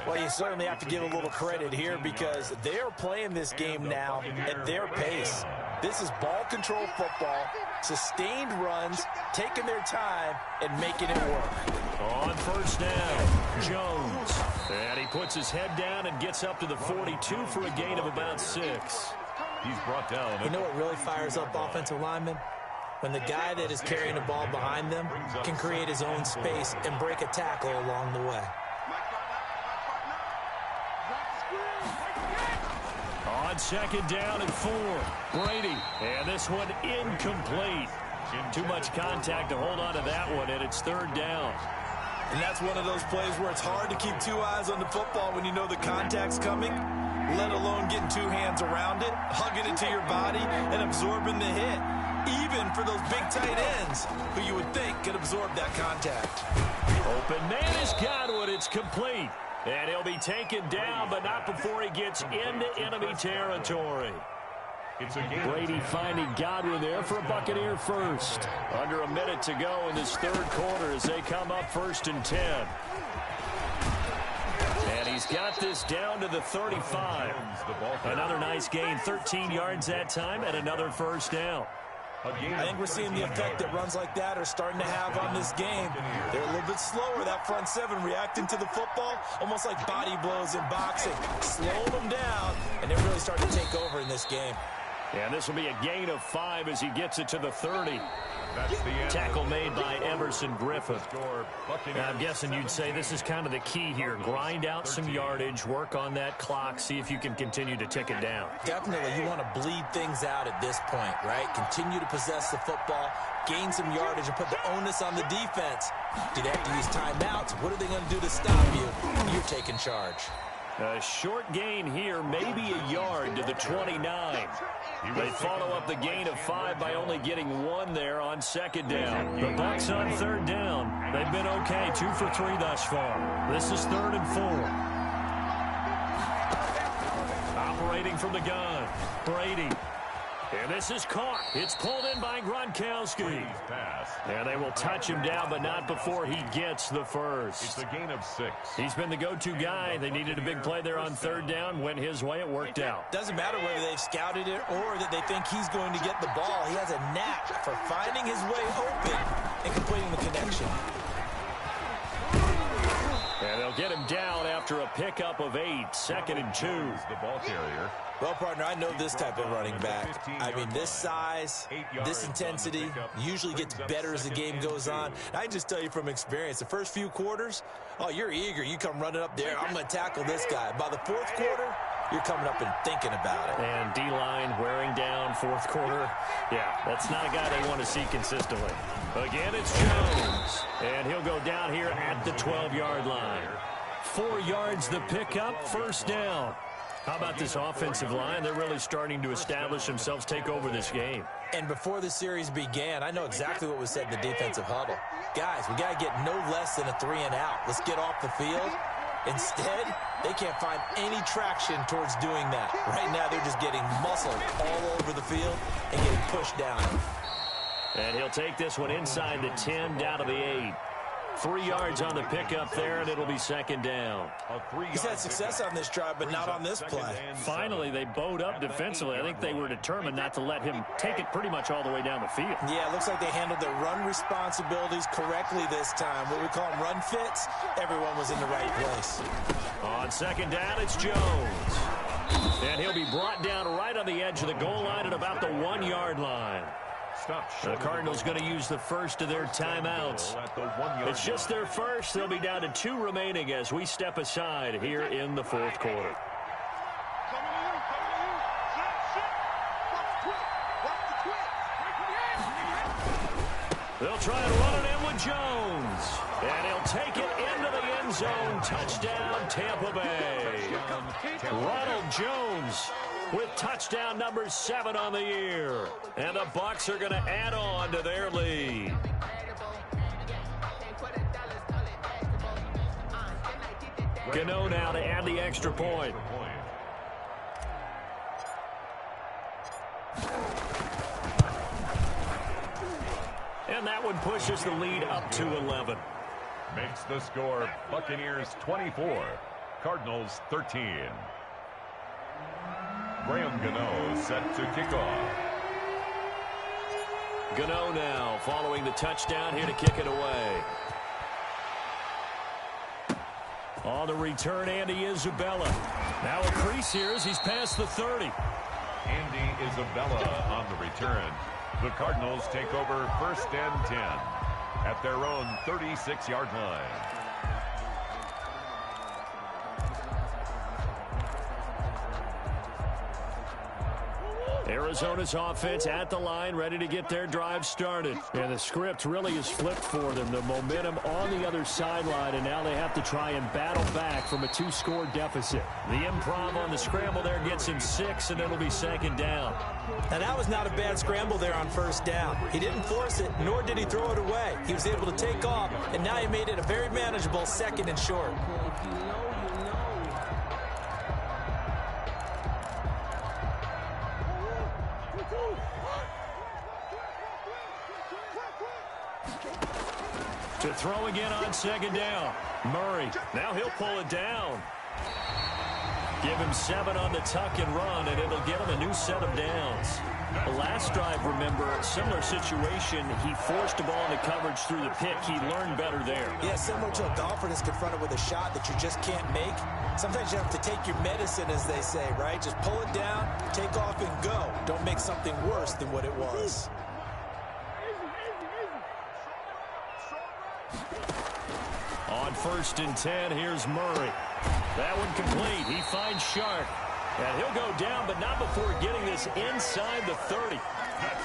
Well, you certainly have to give a little credit here because they're playing this game now at their pace. This is ball control football, sustained runs, taking their time, and making it work. On first down, Jones. And he puts his head down and gets up to the 42 for a gain of about 6. He's brought down. You know what really fires up offensive linemen? When the guy that is carrying the ball behind them can create his own space and break a tackle along the way. On second down and 4, Brady. And this one incomplete. Too much contact to hold on to that one, and it's third down. And that's one of those plays where it's hard to keep two eyes on the football when you know the contact's coming, let alone getting two hands around it, hugging it to your body, and absorbing the hit. Even for those big tight ends who you would think could absorb that contact. Open man has got one. It's complete. And he'll be taken down, but not before he gets into enemy territory. Brady finding Godwin there for a Buccaneer first. Under a minute to go in this third quarter as they come up 1st and 10. And he's got this down to the 35. Another nice gain, 13 yards that time, and another first down. I think we're seeing the effect that runs like that are starting to have on this game. They're a little bit slower, that front seven, reacting to the football, almost like body blows in boxing. Slowing them down, and they're really starting to take over in this game. And this will be a gain of 5 as he gets it to the 30. Tackle made by Emerson Griffin. Now, I'm guessing you'd say this is kind of the key here. Grind out some yardage, work on that clock, see if you can continue to tick it down. Definitely, you want to bleed things out at this point, right? Continue to possess the football, gain some yardage, and put the onus on the defense. Do they have to use timeouts? What are they going to do to stop you? You're taking charge. A short gain here, maybe a yard to the 29. They follow up the gain of 5 by only getting 1 there on second down. The Bucs on third down. They've been okay, 2 for 3 thus far. This is 3rd and 4. Operating from the gun, Brady. And this is caught. It's pulled in by Gronkowski. And they will touch him down, but not before he gets the first. It's a gain of 6. He's been the go-to guy. They needed a big play there on third down. Went his way. It worked out. Doesn't matter whether they've scouted it or that they think he's going to get the ball. He has a knack for finding his way open and completing the connection. And they'll get him down after a pickup of 8. 2nd and 2. The ball carrier. Well, partner, I know this type of running back. I mean, this size, this intensity usually gets better as the game goes on. I can just tell you from experience, the first few quarters, oh, you're eager. You come running up there. I'm going to tackle this guy. By the 4th quarter, you're coming up and thinking about it. And D-line wearing down 4th quarter. Yeah, that's not a guy they want to see consistently. Again, it's Jones. And he'll go down here at the 12-yard line. 4 yards the pickup, first down. How about this offensive line? They're really starting to establish themselves, take over this game. And before the series began, I know exactly what was said in the defensive huddle. Guys, we got to get no less than a 3 and out. Let's get off the field. Instead, they can't find any traction towards doing that. Right now, they're just getting muscled all over the field and getting pushed down. And he'll take this one inside the 10, down to the 8. 3 yards on the pickup there, and it'll be second down. He's had success on this drive, but not on this play. Finally, they bowed up defensively. I think they were determined not to let him take it pretty much all the way down the field. Yeah, it looks like they handled their run responsibilities correctly this time. What we call them run fits, everyone was in the right place. On second down, it's Jones. And he'll be brought down right on the edge of the goal line at about the 1-yard line. The Cardinals going to use the first of their timeouts. It's just their first. They'll be down to 2 remaining as we step aside here in the 4th quarter. They'll try and run it in with Jones. And he'll take it into the end zone. Touchdown, Tampa Bay. Ronald Jones with touchdown number 7 on the year. And the Bucs are going to add on to their lead. Gano now to add the extra point. that one pushes the lead up to 11. Makes the score Buccaneers 24, Cardinals 13. Graham Gano set to kick off. Gano now following the touchdown here to kick it away. On the return, Andy Isabella. Now a crease here as he's past the 30. Andy Isabella on the return. The Cardinals take over 1st and 10 at their own 36-yard line. Arizona's offense at the line, ready to get their drive started. And the script really is flipped for them. The momentum on the other sideline, and now they have to try and battle back from a 2-score deficit. The improv on the scramble there gets him 6, and it'll be 2nd down. And that was not a bad scramble there on 1st down. He didn't force it, nor did he throw it away. He was able to take off, and now he made it a very manageable 2nd and short. To throw again on 2nd down. Murray. Now he'll pull it down. Give him 7 on the tuck and run, and it'll get him a new set of downs. The last drive, remember, similar situation. He forced a ball into coverage through the pick. He learned better there. Yeah, similar to a golfer that's confronted with a shot that you just can't make. Sometimes you have to take your medicine, as they say, right? Just pull it down, take off, and go. Don't make something worse than what it was. On 1st and 10, here's Murray. That one complete. He finds Sharp. And he'll go down, but not before getting this inside the 30.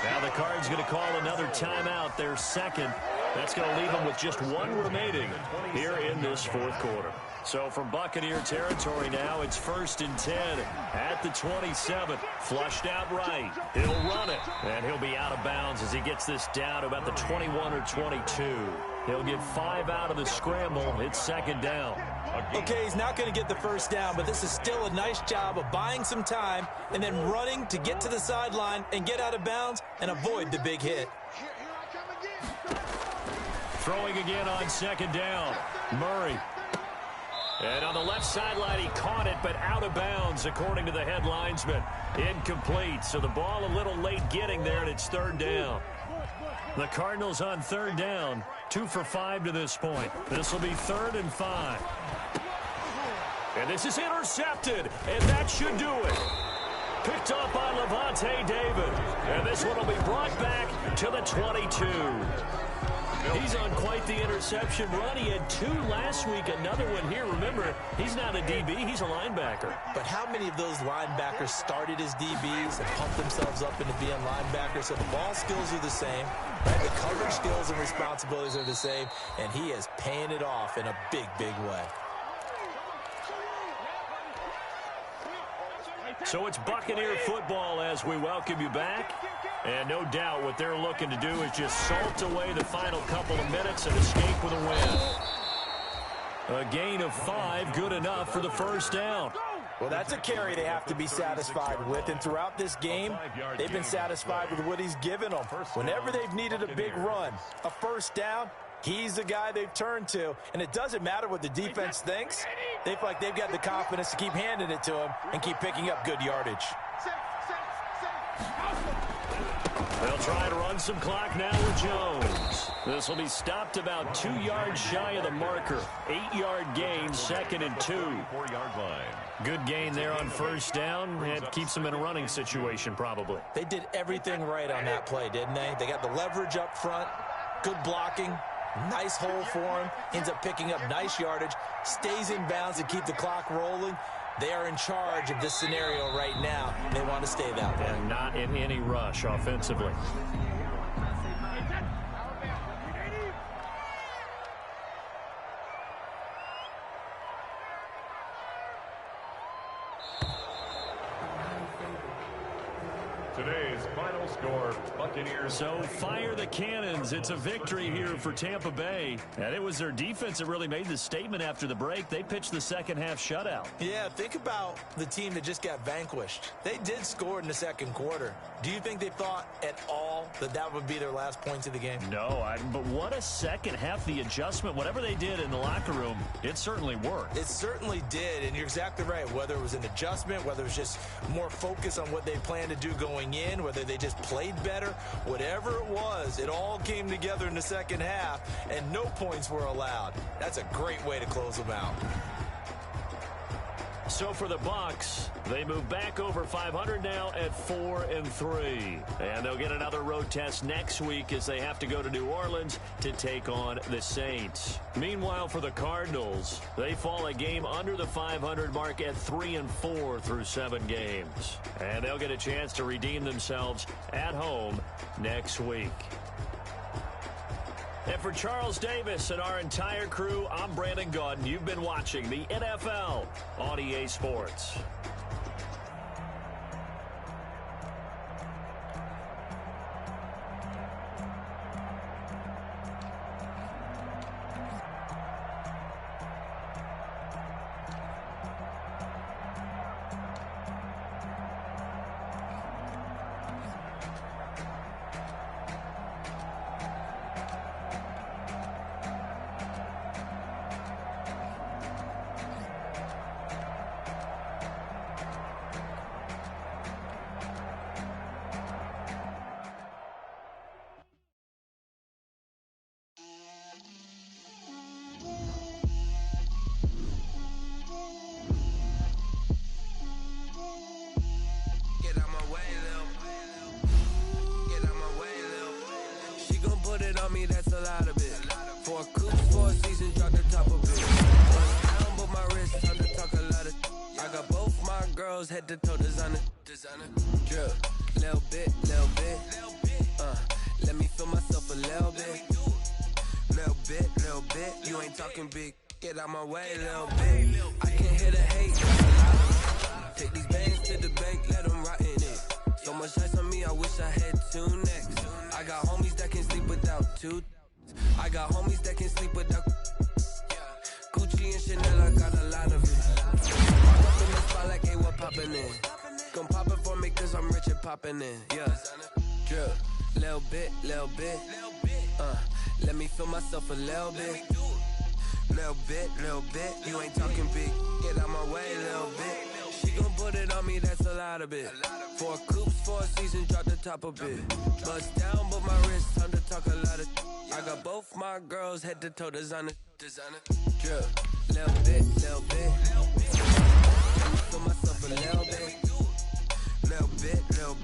Now the Cards going to call another timeout, their 2nd. That's going to leave them with just 1 remaining here in this 4th quarter. So from Buccaneer territory now, it's 1st and 10 at the 27. Flushed out right. He'll run it. And he'll be out of bounds as he gets this down to about the 21 or 22. He'll get 5 out of the scramble. It's 2nd down. Okay, he's not going to get the 1st down, but this is still a nice job of buying some time and then running to get to the sideline and get out of bounds and avoid the big hit. Throwing again on 2nd down. Murray. And on the left sideline, he caught it, but out of bounds, according to the head linesman. Incomplete, so the ball a little late getting there, and it's 3rd down. The Cardinals on 3rd down, 2 for 5 to this point. This will be 3rd and 5. And this is intercepted, and that should do it. Picked up by Levante David. And this one will be brought back to the 22. He's on quite the interception run. He had 2 last week, another one here. Remember, he's not a DB, he's a linebacker. But how many of those linebackers started as DBs and pumped themselves up into being linebackers? So the ball skills are the same, right? The coverage skills and responsibilities are the same, and he is paying it off in a big, big way. So it's Buccaneer football as we welcome you back. And no doubt what they're looking to do is just salt away the final couple of minutes and escape with a win. A gain of 5, good enough for the 1st down. Well, that's a carry they have to be satisfied with. And throughout this game, they've been satisfied with what he's given them. Whenever they've needed a big run, a 1st down, he's the guy they've turned to. And it doesn't matter what the defense thinks. They feel like they've got the confidence to keep handing it to him and keep picking up good yardage. They'll try to run some clock now with Jones. This will be stopped about 2 yards shy of the marker. 8-yard gain, 2nd and 2. 4-yard line. Good gain there on 1st down. It keeps them in a running situation probably. They did everything right on that play, didn't they? They got the leverage up front, good blocking, nice hole for him, ends up picking up nice yardage, stays in bounds to keep the clock rolling. They are in charge of this scenario right now. They want to stay that way. And not in any rush offensively. Today's final score, Buccaneers. So fire the cannons. It's a victory here for Tampa Bay. And it was their defense that really made the statement after the break. They pitched the second half shutout. Yeah, think about the team that just got vanquished. They did score in the second quarter. Do you think they thought at all that that would be their last points of the game? No, but what a second half. The adjustment, whatever they did in the locker room, it certainly worked. It certainly did, and you're exactly right. Whether it was an adjustment, whether it was just more focus on what they planned to do going in, whether they just played better, whatever it was, it all came together in the second half, and no points were allowed. That's a great way to close them out. So for the Bucs, they move back over 500 now at 4-3. And they'll get another road test next week as they have to go to New Orleans to take on the Saints. Meanwhile, for the Cardinals, they fall a game under the 500 mark at 3-4 through 7 games. And they'll get a chance to redeem themselves at home next week. And for Charles Davis and our entire crew, I'm Brandon Gaudin. You've been watching the NFL on EA Sports. That's a lot of it. For a coops, 4 seasons, drop the top of it. Down, but my wrist, time to talk a lot of. I got both my girls head to toe designer. Drip, little bit. Let me feel myself a little bit. Little bit. You ain't talking big. Get out my way, little bit. I can hear the hate. Take these bands to the bank, let them rot in it. So much ice on me, I wish I had 2 necks. I got homies that can sleep without 2. I got homies that can sleep without Gucci and Chanel, I got a lot of it. Walk up in the spot like, hey, what poppin' in? Gon' pop it for me cause I'm rich and poppin' in. Yeah, drip, little bit. Let me feel myself a little bit. Little bit. You ain't talking big. Get out my way, little bit. She gon' put it on me, that's a lot of it. 4 coops, 4 seasons, drop the top of it. Bust down, but my wrist, time to talk a lot of. I got both my girls head to toe designer. Drip, little bit. Let me feel myself a little bit. Little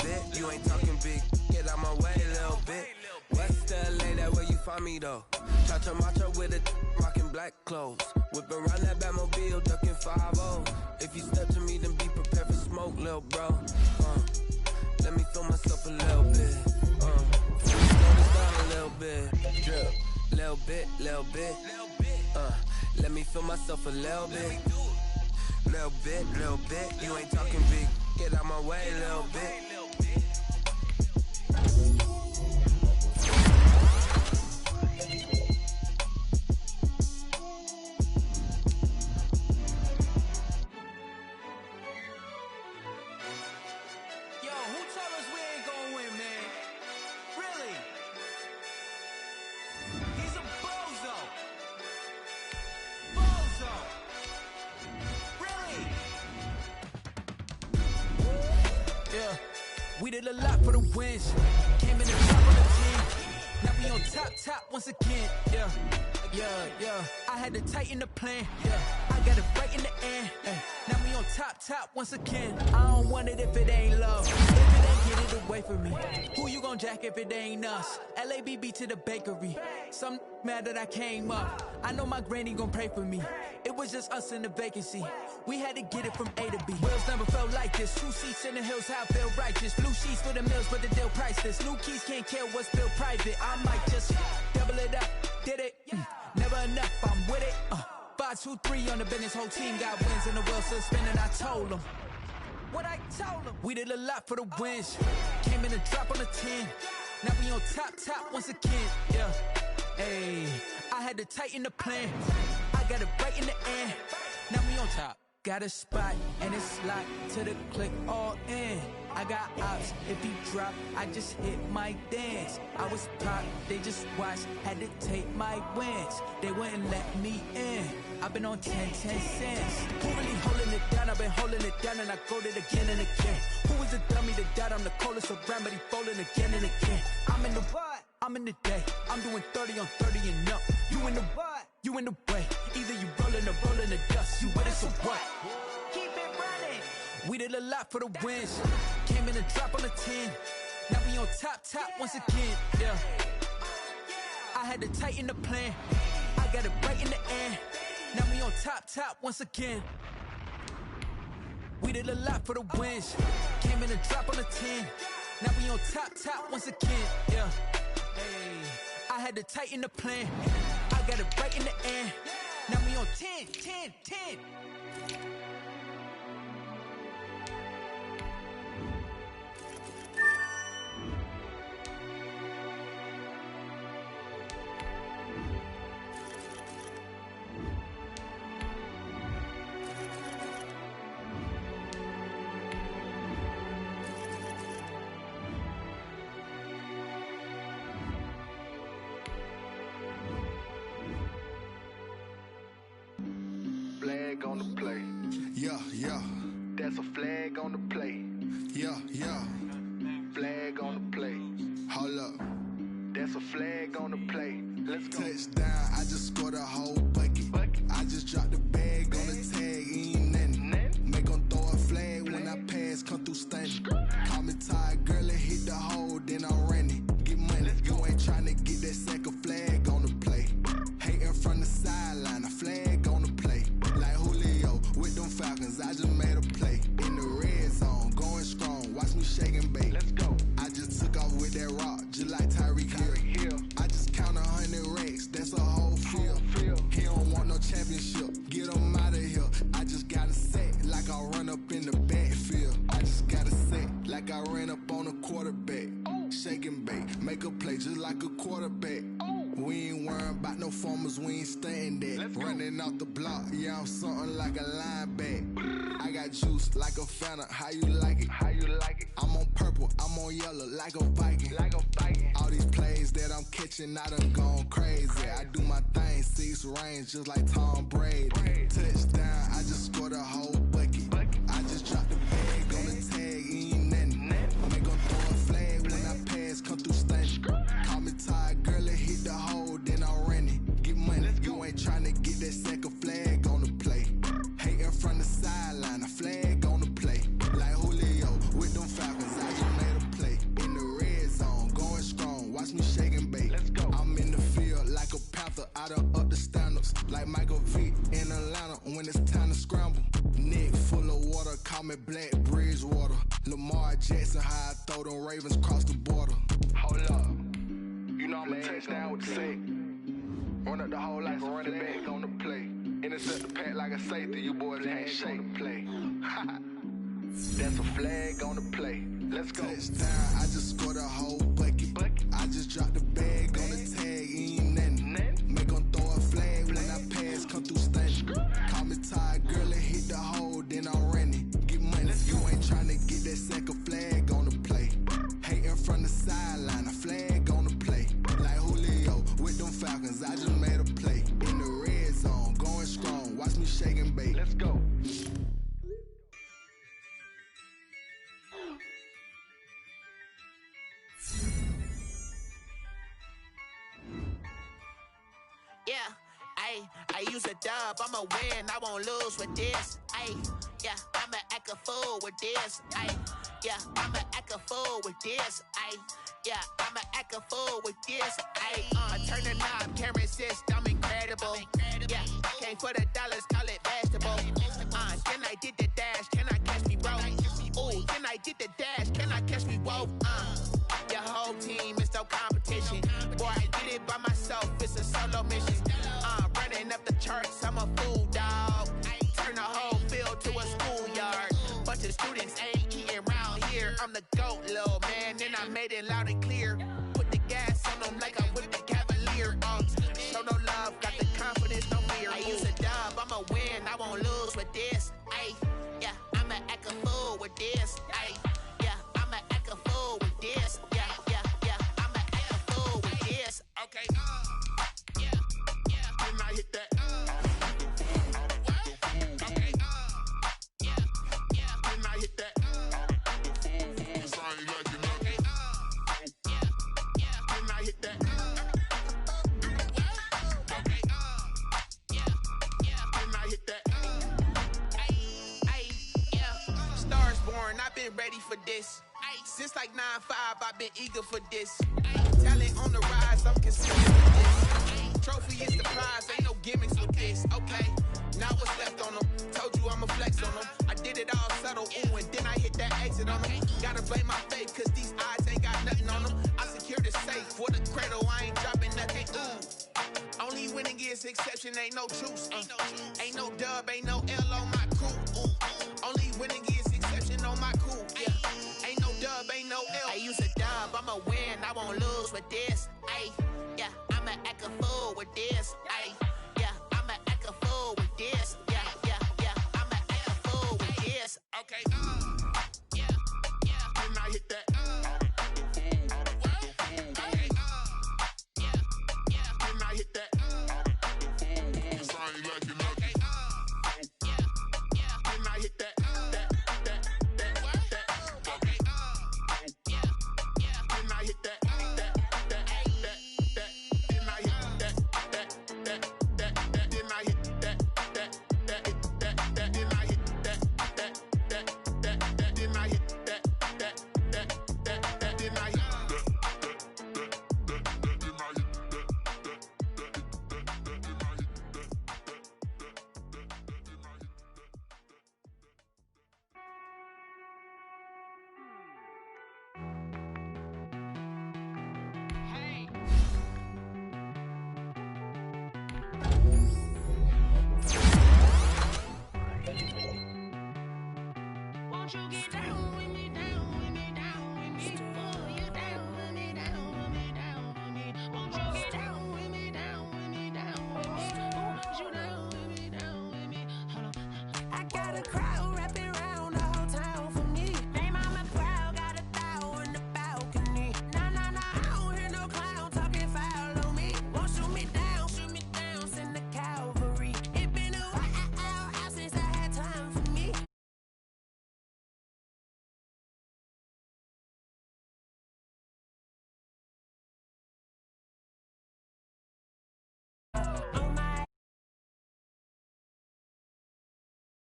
bit. You ain't talking big. Get out my way, little bit. West LA, that where you find me though. Cha-cha matcha with a rockin' black clothes. Whip around that Batmobile, ducking 5-0. If you step to me, then be prepared for smoke, little bro. Let me feel myself a little bit. Let me slow this down a little bit. Drip, little bit. Let me feel myself a little bit. Little bit. You ain't talking big. Get out my way, little bit. We did a lot for the wins. Came in the top of the team. Now we on top once again. Yeah. I had to tighten the plan. Yeah. I got it right in the end. Now we on top once again. I don't want it if it ain't love. If it ain't, get it away from me. Who you gon' jack if it ain't us? LABB to the bakery. Some mad that I came up. I know my granny gon' pray for me. It was just us in the vacancy. We had to get it from A to B. Wheels never felt like this. 2 seats in the hills, how I feel righteous. Blue sheets for the mills, but the deal priceless. New keys can't care what's built private. I might just double it up. Did it? Never enough, I'm with it. 5, 2, 3 on the business. Whole team got wins and the wheels still spinning. I told them. what I told him. We did a lot for the wins. Came in a drop on the 10. Now we on top once again. Yeah. Hey, I had to tighten the plan. I got it right in the end. Now we on top. Got a spot and it's locked to the click all in. I got ops, if he drop, I just hit my dance. I was pop, they just watched, had to take my wins. They wouldn't let me in. I've been on 10 cents. Who really holding it down? I've been holding it down and I go it again and again. Who is the dummy that doubt I'm the coldest around, but he folding again and again. I'm in the what? I'm in the day. I'm doing 30 on 30 and up. You in the what? You in the way. Either you rolling or rolling the dust. You with us or what? Keep it running. We did a lot for the wins. Came in a drop on the 10. Now we on top once again. Yeah. I had to tighten the plan. I got it right in the end. Now we on top once again. We did a lot for the wins. Came in a drop on the 10. Now we on top once again. Yeah. Hey, I had to tighten the plan. I got it right in the end. Now we on 10. Flag on the play. Yeah. That's a flag on the play. Yeah. Flag on the play. Hold up. That's a flag on the play. Let's go. Touchdown, I just scored a whole bucket. I just dropped the bag on the tag, ain't nothing. Make 'em throw a flag when I pass, come through stunning. Call me tired, girl, and hit the hole, then I'm running. Get money, you ain't tryna get that second flag on the play. Hating from the sideline, a flag on the play. Like Julio with them Falcons, I just made a play. In the red zone, going strong, watch me shake and bake. Let's go. I just took off with that rock, just like Tyreek Hill. I just count 100 racks, that's a whole field. He don't want no championship, get him out of here. I just got a set, like I run up in the backfield. I just got a set, like I ran up on a quarterback. Shake and bake, make a play just like a quarterback. We ain't worrying about no formers, we ain't staying there. Running off the block, yeah, I'm something like a lineback. I got juice like a Phenom, how you like it? I'm on purple, I'm on yellow, like a Viking. All these plays that I'm catching, I done gone crazy. I do my thing, 6 range, just like Tom Brady. Touchdown, I just scored a whole bucket. I just dropped the bag on the tag, ain't nothing. Make 'em throw a flag when I pass, come through stunning. Call me tired, girl, and hit the hole, then I'm running. Get money, you ain't tryna get that second flag on the play. Hating from the sideline, a flag on the play. Like Julio with them Falcons, I just made a play. In the red zone, going strong, watch me shake and bake. I'm in the field like a panther, I done up the standards. Like Michael Vick in Atlanta when it's time to scramble. Neck full of water, call me Black Bridgewater. Lamar Jackson, how I throw them Ravens cross the border. Hold up. You know I'm a touchdown with the sack. Run up the hole like a running back on the play. Intercept the pack like a safety, you boys can't shake the play. That's a flag on the play. Let's go. Touchdown, I just scored a whole bucket. I just dropped the bag on the tag, ain't nothing. Make 'em throw a flag when I pass, come through stunning. Call me tired, girl, and hit the hole, then I'm running. Get money, you ain't tryna get that second flag on the play. Hating from the sideline, a flag on the play. Like Julio with them Falcons, I just made a play. In the red zone, going strong, watch me shake and bake. Let's go. Yeah, I use a dub, I'ma win, I won't lose with this. Yeah, I'ma act a fool with this. Yeah, I'ma act a fool with this. Yeah, I'ma act a fool with this. Turn the knob, camera system, incredible. Yeah, came for the dollars, call it basketball. Then I did the dash, can I catch me, bro? Ooh, then I did the dash, can I catch me, whoa? Your whole team is no competition. Boy, I did it by myself, it's a solo mission. Running up the charts, I'm a fool, dog. Turn the whole field to a schoolyard. Bunch of students ain't the GOAT, little man. Then I made it loud and clear. Put the gas on them like I whipped the Cavalier. Show no love, got the confidence, no fear. I use a dub, I'ma win, I won't lose with this. Ay, yeah, I'ma act a fool with this. Ay, yeah, I'ma act a fool with this. Yeah, yeah, yeah, I'ma act a fool with this. Okay, yeah, yeah, then I hit that. Okay, yeah, yeah, then I hit that. I've been ready for this. Since like 9-5, I've been eager for this. Talent on the rise, I'm consistent with this. Trophy is the prize, ain't no gimmicks with this. Okay, now what's left on them? Told you I'ma flex on them. I did it all subtle, ooh, and then I hit that exit on them. Gotta blame my faith, cause these eyes ain't got nothing on them. I secured the safe for the cradle, I ain't dropping nothing, ooh. Only winning is exception, ain't no truce. Ain't no dub, ain't no L on my crew, ooh. Only winning is exception on my cool, yeah. Ain't no dub, ain't no L. I use a dub, I'ma win, I won't lose with this. Ay, yeah, I'ma act a fool with this. Ay, yeah, I'ma act a fool with this. Yeah, yeah, yeah, I'ma act a fool with this. Okay, yeah, yeah, then I hit that. Okay, yeah, yeah, then I hit that. I got a cry.